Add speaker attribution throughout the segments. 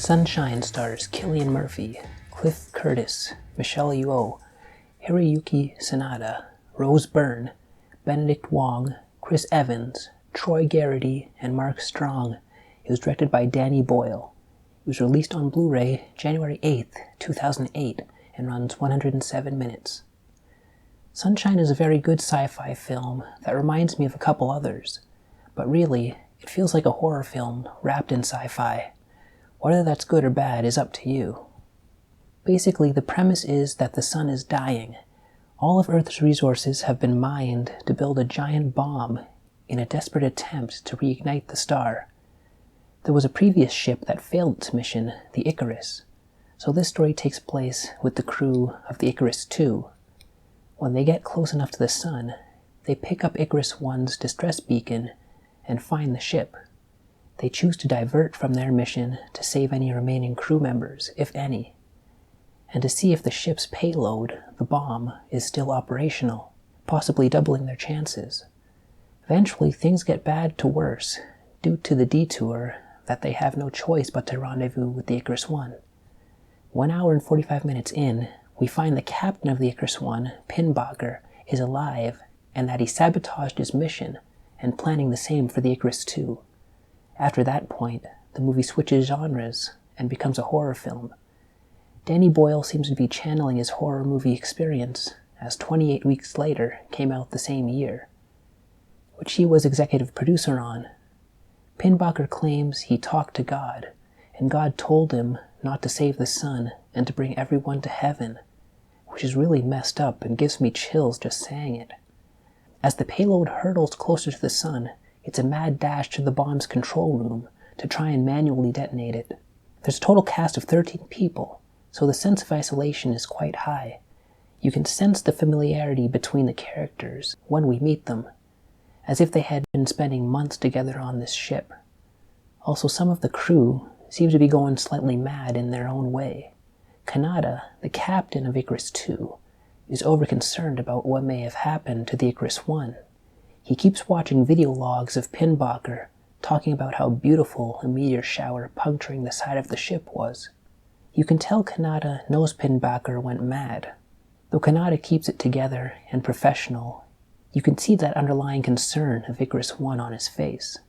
Speaker 1: Sunshine stars Cillian Murphy, Cliff Curtis, Michelle Yeoh, Hiroyuki Sanada, Rose Byrne, Benedict Wong, Chris Evans, Troy Garrity, and Mark Strong. It was directed by Danny Boyle. It was released on Blu-ray January 8th, 2008, and runs 107 minutes. Sunshine is a very good sci-fi film that reminds me of a couple others, but really, it feels like a horror film wrapped in sci-fi. Whether that's good or bad is up to you. Basically, the premise is that the sun is dying. All of Earth's resources have been mined to build a giant bomb in a desperate attempt to reignite the star. There was a previous ship that failed its mission, the Icarus, so this story takes place with the crew of the Icarus II. When they get close enough to the sun, they pick up Icarus I's distress beacon and find the ship. They choose to divert from their mission to save any remaining crew members, if any, and to see if the ship's payload, the bomb, is still operational, possibly doubling their chances. Eventually, things get bad to worse due to the detour that they have no choice but to rendezvous with the Icarus I. 1 hour and 45 minutes in, we find the captain of the Icarus I, Pinbacker, is alive and that he sabotaged his mission and planning the same for the Icarus II. After that point, the movie switches genres and becomes a horror film. Danny Boyle seems to be channeling his horror movie experience, as 28 Weeks Later came out the same year, which he was executive producer on. Pinbacker claims he talked to God, and God told him not to save the sun and to bring everyone to heaven, which is really messed up and gives me chills just saying it. As the payload hurtles closer to the sun, it's a mad dash to the bomb's control room to try and manually detonate it. There's a total cast of 13 people, so the sense of isolation is quite high. You can sense the familiarity between the characters when we meet them, as if they had been spending months together on this ship. Also, some of the crew seem to be going slightly mad in their own way. Kanata, the captain of Icarus II, is overconcerned about what may have happened to the Icarus I. He keeps watching video logs of Pinbacker talking about how beautiful a meteor shower puncturing the side of the ship was. You can tell Kanata knows Pinbacker went mad. Though Kanata keeps it together and professional, you can see that underlying concern of Icarus I on his face.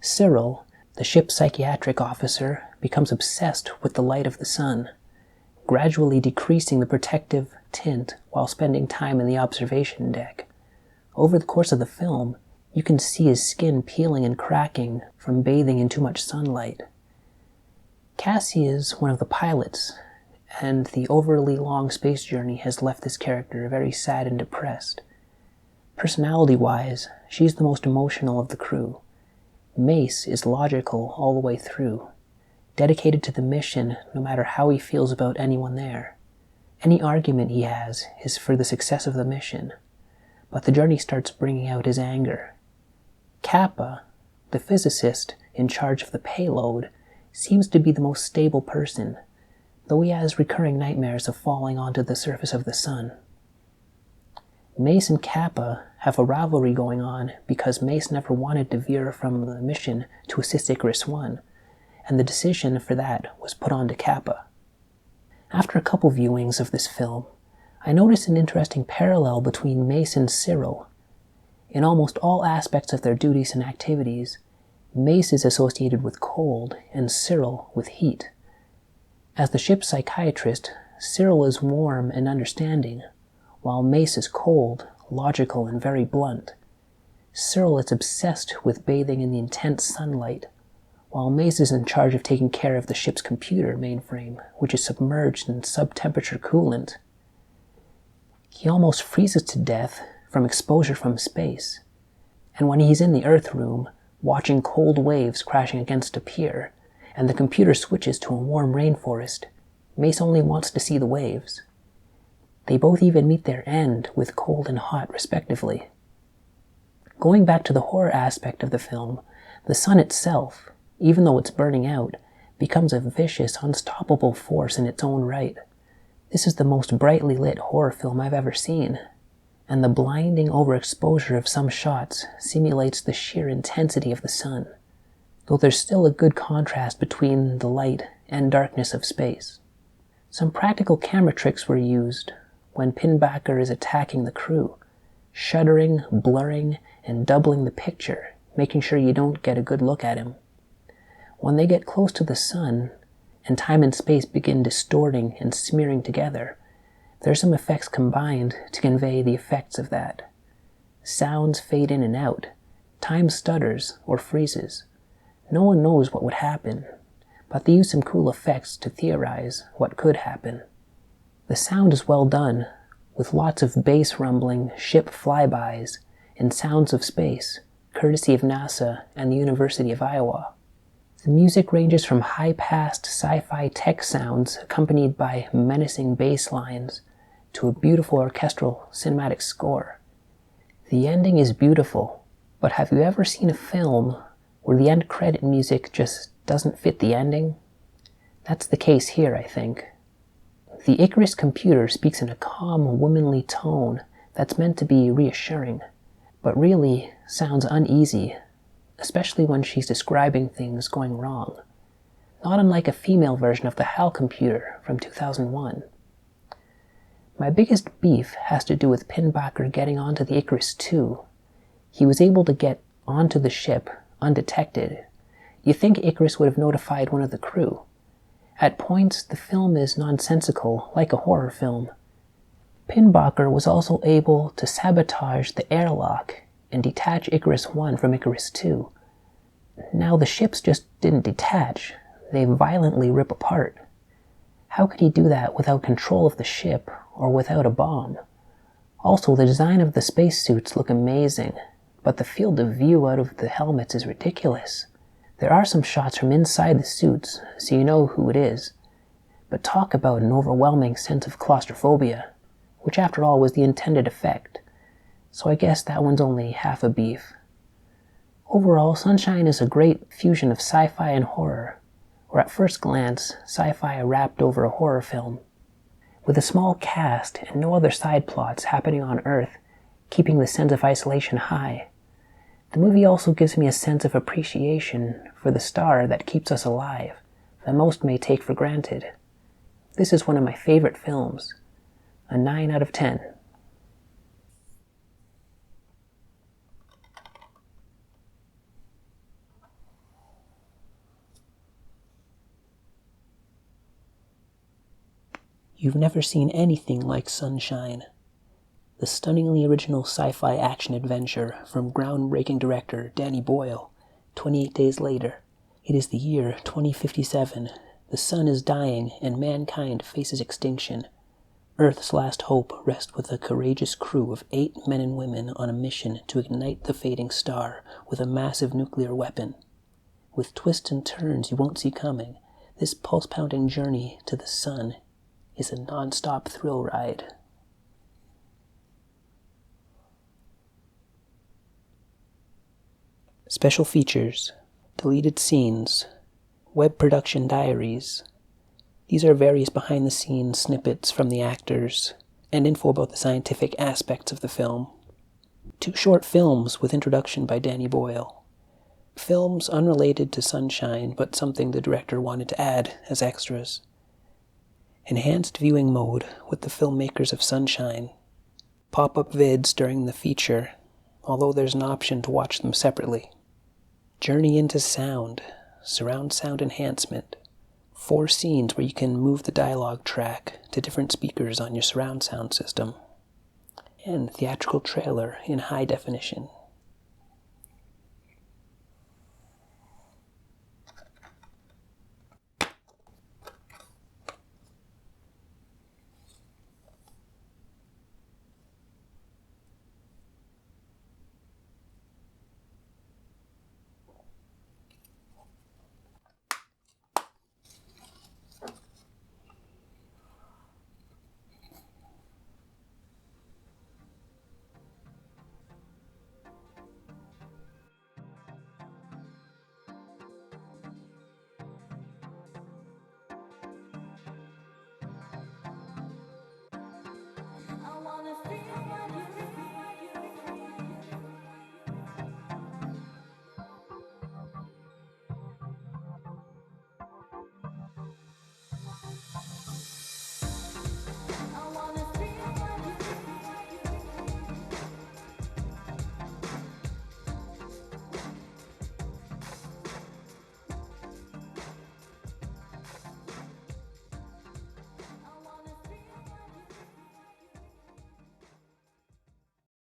Speaker 1: Cyril, the ship's psychiatric officer, becomes obsessed with the light of the sun, gradually decreasing the protective tint while spending time in the observation deck. Over the course of the film, you can see his skin peeling and cracking from bathing in too much sunlight. Cassie is one of the pilots, and the overly long space journey has left this character very sad and depressed. Personality-wise, she's the most emotional of the crew. Mace is logical all the way through, dedicated to the mission no matter how he feels about anyone there. Any argument he has is for the success of the mission, but the journey starts bringing out his anger. Kappa, the physicist in charge of the payload, seems to be the most stable person, though he has recurring nightmares of falling onto the surface of the sun. Mace and Kappa have a rivalry going on because Mace never wanted to veer from the mission to assist Icarus I, and the decision for that was put on to Kappa. After a couple viewings of this film, I noticed an interesting parallel between Mace and Cyril. In almost all aspects of their duties and activities, Mace is associated with cold and Cyril with heat. As the ship's psychiatrist, Cyril is warm and understanding, while Mace is cold, logical, and very blunt. Cyril is obsessed with bathing in the intense sunlight, while Mace is in charge of taking care of the ship's computer mainframe, which is submerged in sub-temperature coolant. He almost freezes to death from exposure from space, and when he's in the Earth room, watching cold waves crashing against a pier, and the computer switches to a warm rainforest, Mace only wants to see the waves. They both even meet their end with cold and hot, respectively. Going back to the horror aspect of the film, the sun itself, even though it's burning out, becomes a vicious, unstoppable force in its own right. This is the most brightly lit horror film I've ever seen, and the blinding overexposure of some shots simulates the sheer intensity of the sun. Though there's still a good contrast between the light and darkness of space. Some practical camera tricks were used when Pinbacker is attacking the crew, shuddering, blurring, and doubling the picture, making sure you don't get a good look at him. When they get close to the sun, and time and space begin distorting and smearing together, there's some effects combined to convey the effects of that. Sounds fade in and out, time stutters or freezes. No one knows what would happen, but they use some cool effects to theorize what could happen. The sound is well done, with lots of bass rumbling, ship flybys, and sounds of space, courtesy of NASA and the University of Iowa. The music ranges from high-passed sci-fi tech sounds accompanied by menacing bass lines to a beautiful orchestral cinematic score. The ending is beautiful, but have you ever seen a film where the end credit music just doesn't fit the ending? That's the case here, I think. The Icarus computer speaks in a calm, womanly tone that's meant to be reassuring, but really sounds uneasy, especially when she's describing things going wrong, not unlike a female version of the HAL computer from 2001. My biggest beef has to do with Pinbacker getting onto the Icarus II. He was able to get onto the ship undetected. You think Icarus would have notified one of the crew. At points, the film is nonsensical, like a horror film. Pinbacker was also able to sabotage the airlock and detach Icarus I from Icarus II. Now the ships just didn't detach, they violently rip apart. How could he do that without control of the ship or without a bomb? Also, the design of the spacesuits look amazing, but the field of view out of the helmets is ridiculous. There are some shots from inside the suits, so you know who it is, but talk about an overwhelming sense of claustrophobia, which after all was the intended effect. So I guess that one's only half a beef. Overall, Sunshine is a great fusion of sci-fi and horror, or at first glance, sci-fi wrapped over a horror film. With a small cast and no other side plots happening on Earth, keeping the sense of isolation high, the movie also gives me a sense of appreciation for the star that keeps us alive, that most may take for granted. This is one of my favorite films. A 9 out of 10. You've never seen anything like Sunshine, the stunningly original sci-fi action-adventure from groundbreaking director Danny Boyle, 28 days later. It is the year 2057. The sun is dying and mankind faces extinction. Earth's last hope rests with a courageous crew of 8 men and women on a mission to ignite the fading star with a massive nuclear weapon. With twists and turns you won't see coming, this pulse-pounding journey to the sun is a non-stop thrill ride. Special features, deleted scenes, web production diaries. These are various behind-the-scenes snippets from the actors, and info about the scientific aspects of the film. 2 short films with introduction by Danny Boyle. Films unrelated to Sunshine, but something the director wanted to add as extras. Enhanced viewing mode with the filmmakers of Sunshine. Pop-up vids during the feature, although there's an option to watch them separately. Journey into sound, surround sound enhancement. 4 scenes where you can move the dialogue track to different speakers on your surround sound system. And theatrical trailer in high definition.